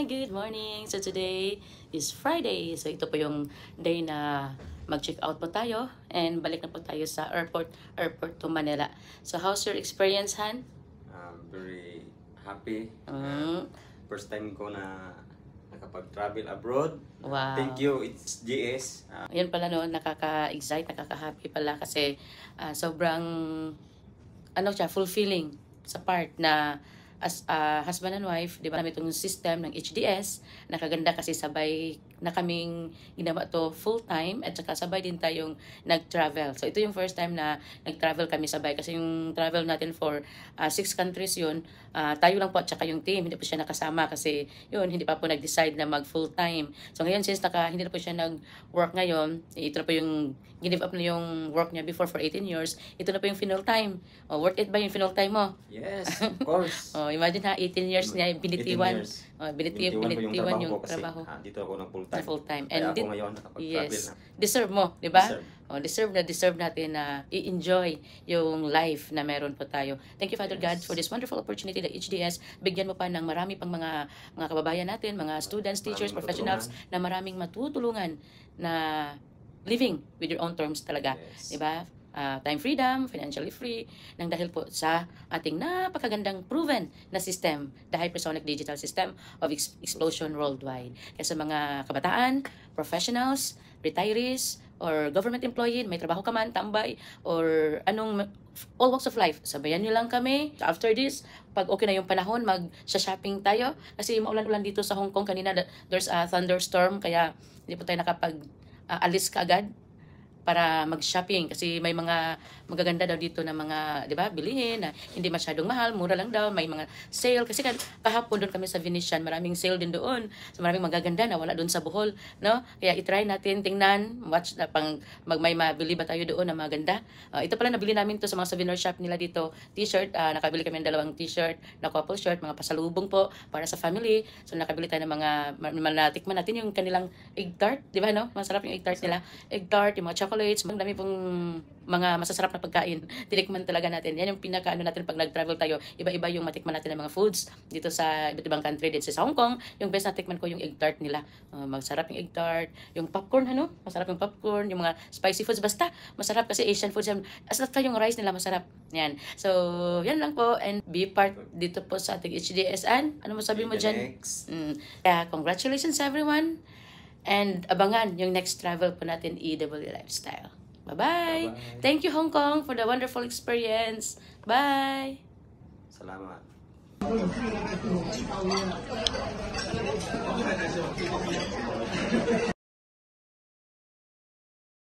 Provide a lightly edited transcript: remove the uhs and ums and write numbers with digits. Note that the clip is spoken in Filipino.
Good morning! So today is Friday. So ito po yung day na mag-check out po tayo and balik na po tayo sa airport to Manila. So how's your experience, Han? Very happy. First time ko na nakapag-travel abroad. Wow. Thank you, it's GS. Yan pala no, nakaka-excite, nakaka-happy pala kasi sobrang fulfilling sa part na as husband and wife, di ba, namin itong system ng HDS, nakaganda kasi sabay na kaming ginawa to full-time at saka sabay din tayong nag-travel. So ito yung first time na nag-travel kami sabay kasi yung travel natin for 6 countries yun, tayo lang po at saka yung team, hindi po siya nakasama kasi yun, hindi pa po nag-decide na mag full-time. So ngayon since hindi na po siya nag-work ngayon, ito na po yung give up na yung work niya before for 18 years, ito na po yung final time. Worth it ba yung final time mo? Yes, of course. Imagine 18 years niya binitiwan. Binitiwan yung trabaho. Dito ako ng full-time. Full-time. Kaya ako ngayon nakapag-travel yes, na. deserve mo, di ba? Deserve natin na i-enjoy yung life na meron po tayo. Thank you, Father God, for this wonderful opportunity na HDS. Bigyan mo pa ng marami pang mga kababayan natin, mga students, teachers, professionals, na maraming matutulungan na living with your own terms talaga. Yes. Di ba? Time freedom, financially free, nang dahil po sa ating napakagandang proven na system, the Hypersonic Digital System of Explosion Worldwide. Kaya sa mga kabataan, professionals, retirees, or government employee, may trabaho ka man, tambay, or all walks of life, sabayan nyo lang kami. After this, pag okay na yung panahon, mag-shopping tayo. Kasi maulan-ulan dito sa Hong Kong kanina, there's a thunderstorm, kaya hindi po tayo nakapag-alis kaagad para mag-shopping kasi may mga magaganda daw dito na mga, 'di ba, bilihin na hindi masyadong mahal, mura lang daw, may mga sale kasi kahapon doon kami sa Venetian, maraming sale din doon. So maraming magaganda na wala doon sa Bohol, no? Kaya i-try natin, tingnan, watch na may mabili ba tayo doon na maganda. Ito pala nabili namin to sa mga souvenir shop nila dito, t-shirt, nakabili kami ng 2 t-shirt, na couple shirt, mga pasalubong po para sa family. So nakabili tayo ng mga natikman natin yung kanilang egg tart, 'di ba, no? Masarap yung egg tart nila. Egg tart, yung mga chocolates, ang dami pong mga masasarap na pagkain. Tinikman talaga natin. Yan yung pinaka natin pag nag-travel tayo. Iba-iba yung matikman natin ng mga foods dito sa iba't ibang country. Dito sa Hong Kong, yung best na tikman ko yung egg tart nila. Masarap yung egg tart. Yung popcorn, masarap yung popcorn. Yung mga spicy foods, basta masarap kasi Asian foods. As at yung rice nila, masarap. Yan. So, yan lang po. And be part dito po sa ating HDSN. Ano mo sabi mo dyan? Kaya, congratulations everyone. And abangan yung next travel po natin, EW Lifestyle. Bye-bye. Thank you, Hong Kong, for the wonderful experience. Bye. Salamat.